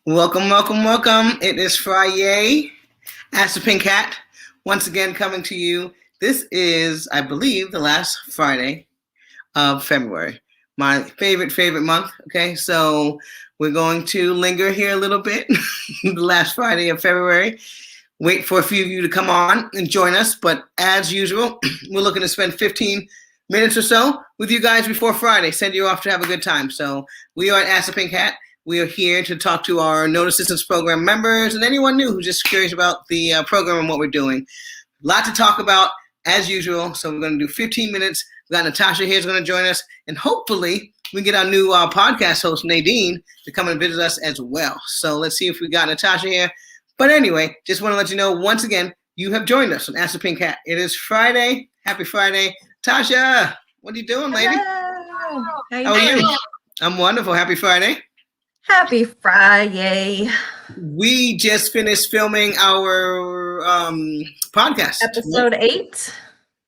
Welcome, welcome, welcome. It is Friday. Ask the Pink Hat once again coming to you. This is, I believe, the last Friday of February. My favorite month. Okay, so we're going to linger here a little bit. The last Friday of February. Wait for a few of you to come on and join us. But as usual, we're looking to spend 15 minutes or so with you guys before Friday. Send you off to have a good time. So we are at Ask the Pink Hat. We are here to talk to our Note Assistance Program members and anyone new who's just curious about the program and what we're doing. A lot to talk about, as usual, so we're going to do 15 minutes. We've got Natasha here who's going to join us, and hopefully we get our new podcast host, Nadine, to come and visit us as well. So let's see if we got Natasha here. But anyway, just want to let you know, once again, you have joined us on Ask the Pink Hat. It is Friday. Happy Friday. Tasha, what are you doing, lady? Hello. How are you? I'm wonderful. Happy Friday. Happy Friday. We just finished filming our podcast. Episode 8.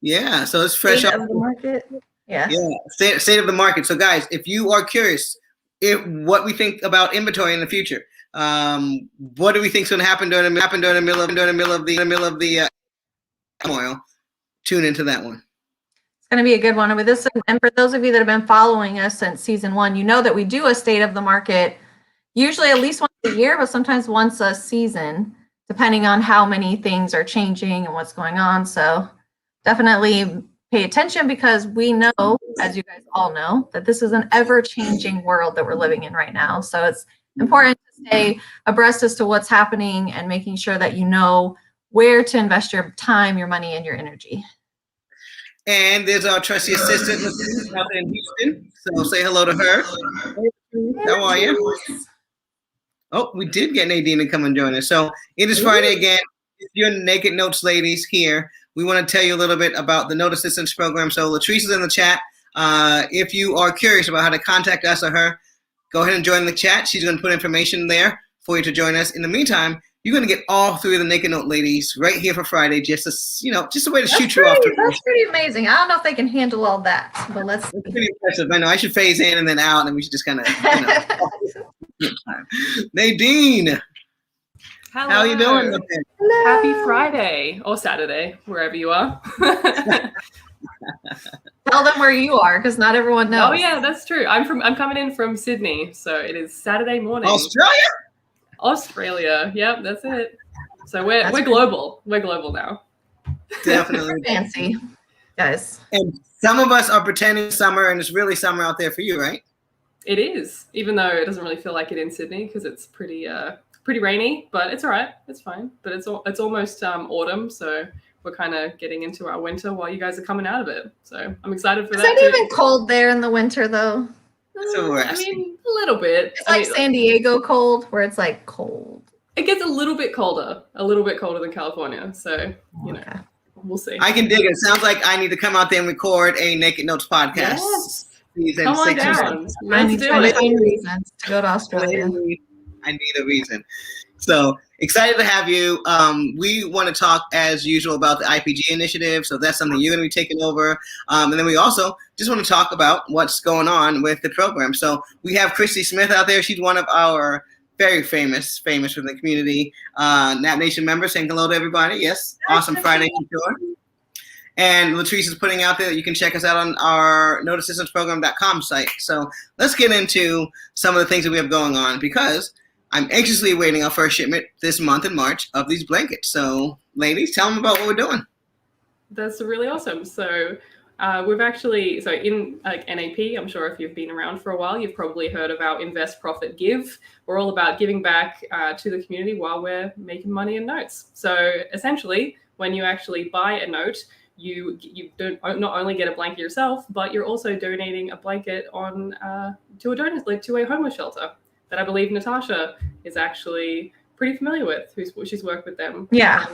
Yeah, so it's fresh State of the market. Yeah. State of the market. So guys, if you are curious what we think about inventory in the future, what do we think is going to happen during the middle of the turmoil, tune into that one. It's going to be a good one with this. And for those of you that have been following us since season 1, you know that we do a state of the market usually at least once a year, but sometimes once a season, depending on how many things are changing and what's going on. So definitely pay attention, because we know, as you guys all know, that this is an ever-changing world that we're living in right now. So it's important to stay abreast as to what's happening and making sure that you know where to invest your time, your money, and your energy. And there's our trusty assistant out there in Houston. So say hello to her. How are you? Oh, we did get Nadine to come and join us. So it is Friday again. If you're Naked Notes ladies here, we want to tell you a little bit about the Note Assistance Program. So Latrice is in the chat. If you are curious about how to contact us or her, go ahead and join the chat. She's going to put information there for you to join us. In the meantime, you're going to get all 3 of the Naked Note ladies right here for Friday, just a way to shoot you off. That's pretty amazing. I don't know if they can handle all that, but let's see. It's pretty impressive. I know I should phase in and then out, and we should just kind of, Nadine. Hello. How are you doing? Hello. Happy Friday or Saturday, wherever you are. Tell them where you are, because not everyone knows. Oh yeah, that's true. I'm coming in from Sydney, so it is Saturday morning. Australia. Yep, that's it. So we're global. We're global now. Definitely fancy, guys. And some of us are pretending summer, and it's really summer out there for you, right? It is, even though it doesn't really feel like it in Sydney because it's pretty rainy, but it's all right. It's fine. But it's almost autumn, so we're kind of getting into our winter while you guys are coming out of it. So I'm excited for that. Is it even cold there in the winter, though? I mean, a little bit. It's like San Diego cold, where it's like cold. It gets a little bit colder than California. So, know, we'll see. I can dig it. Sounds like I need to come out there and record a Naked Notes podcast. Yes. Season come on 6 down. Let's do it. Reasons to go to Australia. I need a reason. So excited to have you. We want to talk, as usual, about the IPG initiative. So that's something you're going to be taking over. And then we also just want to talk about what's going on with the program. So we have Christy Smith out there. She's one of our very famous from the community Nap Nation members. Saying hello to everybody. Yes. Awesome Friday for sure. And Latrice is putting out there that you can check us out on our noteassistanceprogram.com site. So let's get into some of the things that we have going on, because I'm anxiously awaiting our first shipment this month in March of these blankets. So, ladies, tell them about what we're doing. That's really awesome. So we've actually, in NAP, I'm sure if you've been around for a while, you've probably heard of our Invest, Profit, Give. We're all about giving back to the community while we're making money in notes. So essentially, when you actually buy a note, you don't not only get a blanket yourself, but you're also donating a blanket to a homeless shelter that I believe Natasha is actually pretty familiar with. She's worked with them. Yeah.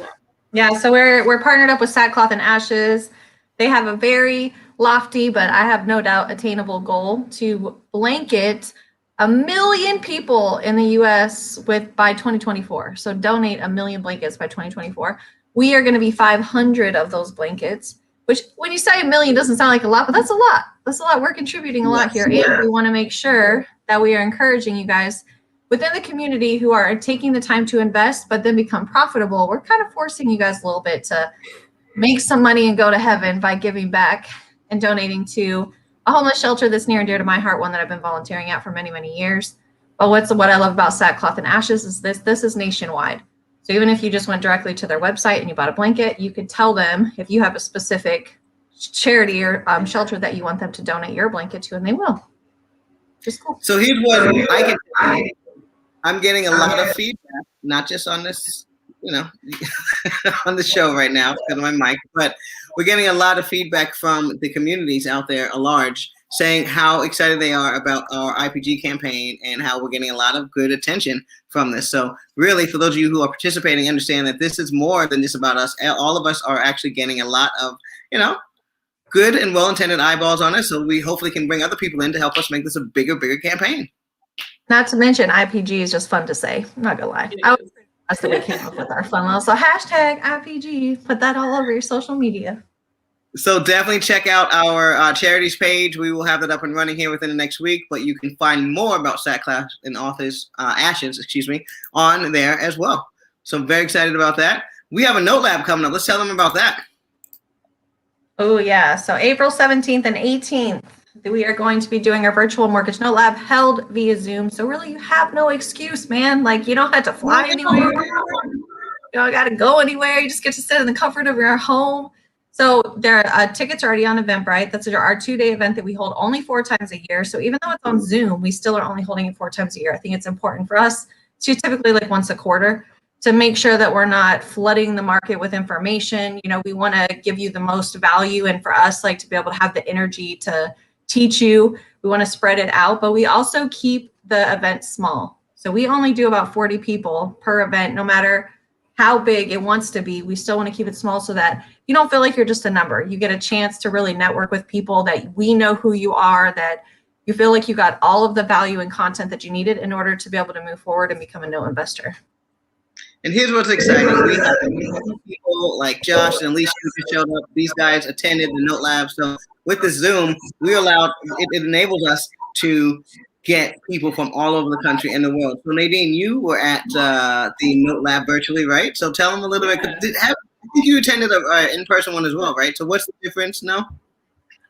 So we're partnered up with Sackcloth and Ashes. They have a very lofty, but I have no doubt attainable goal to blanket 1 million people in the U.S. by 2024. So donate 1 million blankets by 2024. We are going to be 500 of those blankets, which when you say 1 million doesn't sound like a lot, but that's a lot. That's a lot. We're contributing a lot here. And we want to make sure that we are encouraging you guys within the community who are taking the time to invest, but then become profitable, we're kind of forcing you guys a little bit to make some money and go to heaven by giving back and donating to a homeless shelter that's near and dear to my heart, one that I've been volunteering at for many, many years. But what I love about Sackcloth and Ashes is this is nationwide. So even if you just went directly to their website and you bought a blanket, you could tell them if you have a specific charity or shelter that you want them to donate your blanket to, and they will. Just cool. So here's what I can say. I'm getting a lot of feedback, not just on this, on the show right now because of my mic, but we're getting a lot of feedback from the communities out there at large saying how excited they are about our IPG campaign and how we're getting a lot of good attention from this. So really, for those of you who are participating, understand that this is more than just about us. All of us are actually getting a lot of, good and well-intended eyeballs on it. So we hopefully can bring other people in to help us make this a bigger campaign. Not to mention IPG is just fun to say. I'm not gonna lie. I was that's the way we came up with our fun little. So hashtag IPG, put that all over your social media. So definitely check out our charities page. We will have that up and running here within the next week, but you can find more about Sackcloth and Ashes, on there as well. So I'm very excited about that. We have a Note Lab coming up. Let's tell them about that. Oh yeah, so April 17th and 18th, we are going to be doing our virtual mortgage note lab held via Zoom. So really you have no excuse, man. Like you don't have to fly anywhere. You don't got to go anywhere. You just get to sit in the comfort of your home. So there tickets are already on Eventbrite. That's our 2-day event that we hold only 4 times a year. So even though it's on Zoom, we still are only holding it 4 times a year. I think it's important for us to typically like once a quarter to make sure that we're not flooding the market with information. We want to give you the most value, and for us, like to be able to have the energy to teach you, we want to spread it out, but we also keep the event small. So we only do about 40 people per event, no matter how big it wants to be. We still want to keep it small so that you don't feel like you're just a number. You get a chance to really network with people that we know who you are, that you feel like you got all of the value and content that you needed in order to be able to move forward and become a note investor. And here's what's exciting. We have people like Josh and Alicia who showed up. These guys attended the Note Lab. So with the Zoom, it enables us to get people from all over the country and the world. So Nadine, you were at the Note Lab virtually, right? So tell them a little bit. I think you attended an in-person one as well, right? So what's the difference now?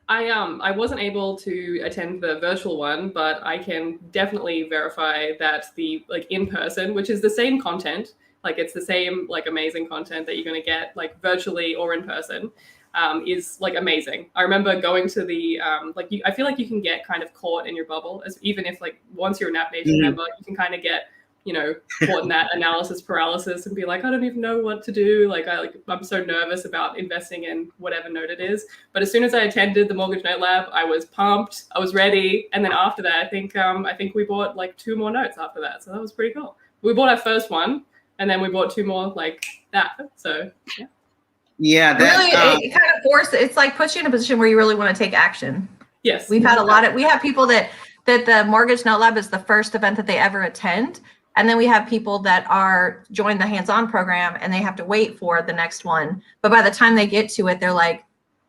I wasn't able to attend the virtual one, but I can definitely verify that the in-person, which is the same content, it's the same amazing content that you're going to get virtually or in person, is amazing. I remember going to the I feel like you can get kind of caught in your bubble, as even if once you're a Nap Nation member, you can kind of get caught in that analysis paralysis and be like, I don't even know what to do. I'm so nervous about investing in whatever note it is. But as soon as I attended the Mortgage Note Lab, I was pumped. I was ready. And then after that, I think we bought 2 more notes after that. So that was pretty cool. We bought our first one, and then we bought 2 more like that. So yeah. Yeah, it kind of it's puts you in a position where you really want to take action. Yes. We've had we have people that the Mortgage Note Lab is the first event that they ever attend. And then we have people that are join the hands-on program and they have to wait for the next one. But by the time they get to it, they're like,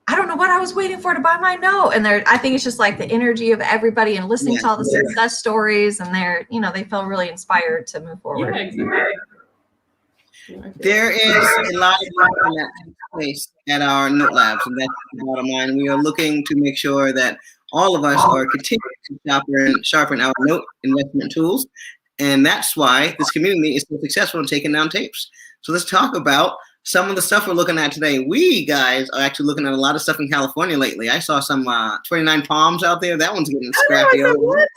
I don't know what I was waiting for to buy my note. And I think it's just the energy of everybody and listening to all the success stories, and they feel really inspired to move forward. Yeah, exactly. There is a lot of learning that takes place at our Note Labs, and that's the bottom line. We are looking to make sure that all of us are continuing to sharpen our note investment tools. And that's why this community is so successful in taking down tapes. So let's talk about some of the stuff we're looking at today. We guys are actually looking at a lot of stuff in California lately. I saw some 29 Palms out there. That one's getting scrappy. What?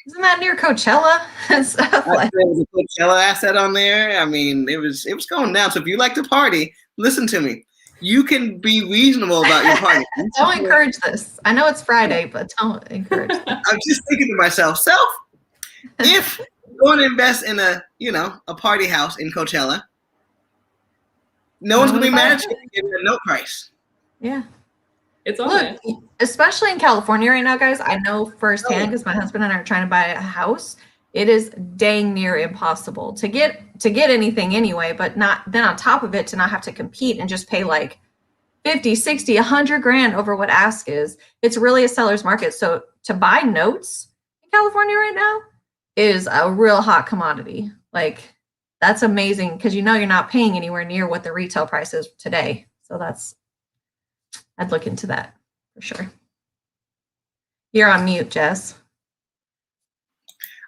Isn't that near Coachella and stuff? There was a Coachella asset on there. I mean, it was going down. So if you like to party, listen to me. You can be reasonable about your party. Don't encourage this. I know it's Friday, but don't encourage this. I'm just thinking to myself, if you want to invest in a party house in Coachella, no one's going to be mad at you to give you a note price. Yeah. It's on there. Especially in California right now, guys, I know firsthand because my husband and I are trying to buy a house. It is dang near impossible to get anything anyway, but not then on top of it to not have to compete and just pay 50, 60, 100 grand over what ask is. It's really a seller's market. So to buy notes in California right now, is a real hot commodity. Like, that's amazing because you know you're not paying anywhere near what the retail price is today. So I'd look into that for sure. You're on mute, Jess.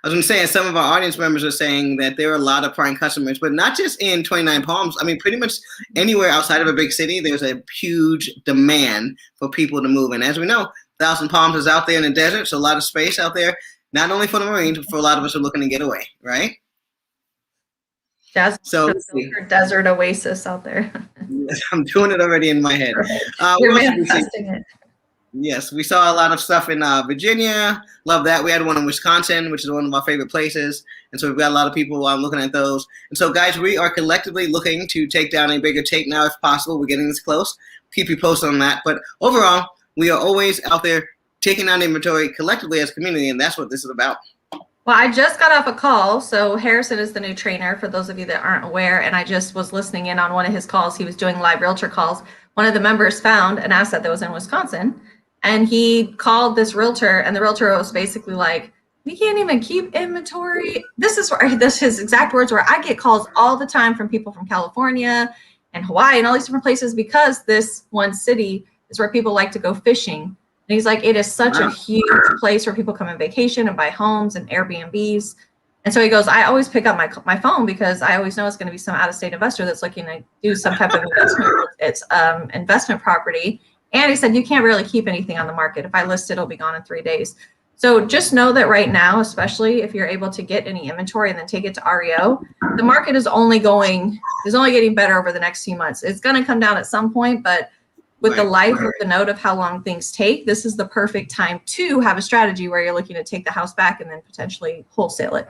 I was going to say, some of our audience members are saying that there are a lot of prime customers, but not just in 29 Palms. I mean, pretty much anywhere outside of a big city, there's a huge demand for people to move. And as we know, 1,000 Palms is out there in the desert, so a lot of space out there, not only for the Marines, but for a lot of us who are looking to get away, right? Jasmine, so desert oasis out there. Yes, I'm doing it already in my head. You're manifesting it. Yes, we saw a lot of stuff in Virginia. Love that. We had one in Wisconsin, which is one of my favorite places. And so we've got a lot of people looking at those. And so, guys, we are collectively looking to take down a bigger take now if possible. We're getting this close. Keep you posted on that. But overall, we are always out there taking down inventory collectively as a community, and that's what this is about. Well, I just got off a call. So Harrison is the new trainer, for those of you that aren't aware. And I just was listening in on one of his calls. He was doing live realtor calls. One of the members found an asset that was in Wisconsin. And he called this realtor, and the realtor was basically like, we can't even keep inventory. His exact words were, I get calls all the time from people from California and Hawaii and all these different places because this one city is where people like to go fishing. And he's like, it is such a huge place where people come on vacation and buy homes and Airbnbs. And so he goes, I always pick up my phone because I always know it's going to be some out-of-state investor that's looking to do some type of investment. It's investment property. And he said, you can't really keep anything on the market. If I list it, it'll be gone in 3 days. So just know that right now, especially if you're able to get any inventory and then take it to REO, the market is only getting better over the next few months. It's going to come down at some point, but with the life of the note of how long things take, this is the perfect time to have a strategy where you're looking to take the house back and then potentially wholesale it.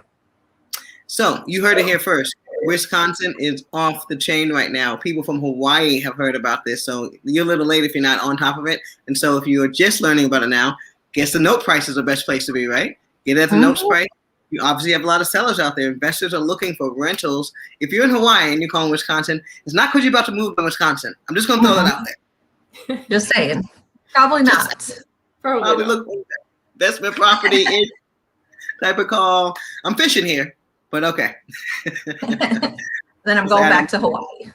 So you heard it here first. Wisconsin is off the chain right now. People from Hawaii have heard about this, so you're a little late if you're not on top of it. And so if you're just learning about it now, guess the note price is the best place to be, right? Get it at the notes price. You obviously have a lot of sellers out there. Investors are looking for rentals. If you're in Hawaii and you're calling Wisconsin, it's not because you're about to move to Wisconsin. I'm just going to throw that out there. Just saying. Probably not. Probably look investment property is type of call. I'm fishing here. But okay. Then I'm going back to Hawaii.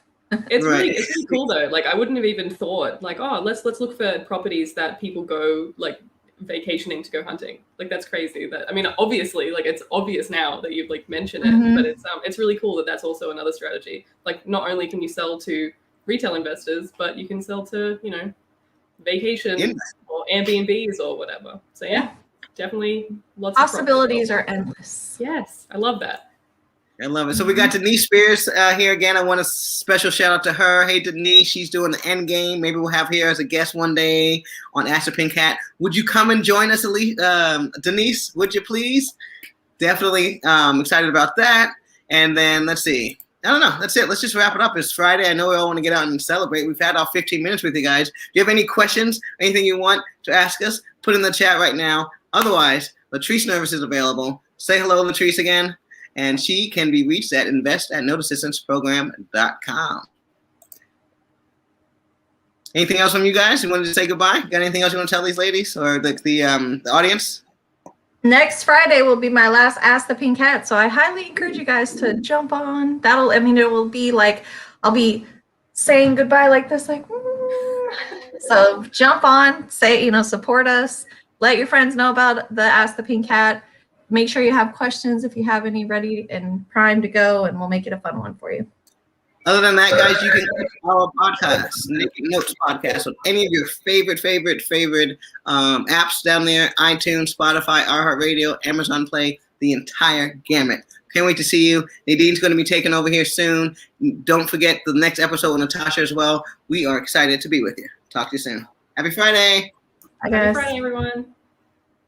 It's really cool though. Like I wouldn't have even thought like, oh, let's look for properties that people go like vacationing to go hunting. Like that's crazy. That I mean, obviously, like it's obvious now that you've like mentioned it, but it's really cool that that's also another strategy. Like not only can you sell to retail investors, but you can sell to vacation or Airbnbs or whatever. So yeah. Definitely lots of possibilities are endless. Yes, I love that. I love it. So we got Denise Spears here again. I want a special shout out to her. Hey, Denise, she's doing the end game. Maybe we'll have her as a guest one day on Ask the Pink Cat. Would you come and join us, Denise? Would you please? Definitely excited about that. And then let's see. I don't know. That's it. Let's just wrap it up. It's Friday. I know we all want to get out and celebrate. We've had our 15 minutes with you guys. Do you have any questions, anything you want to ask us? Put in the chat right now. Otherwise, Latrice Nervous is available. Say hello, Latrice, again. And she can be reached at invest@noteassistanceprogram.com. Anything else from you guys? You wanted to say goodbye? Got anything else you want to tell these ladies or the audience? Next Friday will be my last Ask the Pink Cat. So I highly encourage you guys to jump on. It will be like, I'll be saying goodbye like this, like, so jump on, say, support us. Let your friends know about the Ask the Pink Cat. Make sure you have questions if you have any ready and primed to go, and we'll make it a fun one for you. Other than that, guys, you can catch our podcast, Naked Notes Podcast, on any of your favorite apps down there, iTunes, Spotify, iHeartRadio, Amazon Play, the entire gamut. Can't wait to see you. Nadine's going to be taking over here soon. Don't forget the next episode with Natasha as well. We are excited to be with you. Talk to you soon. Happy Friday. Bye, guys. Happy Friday, everyone.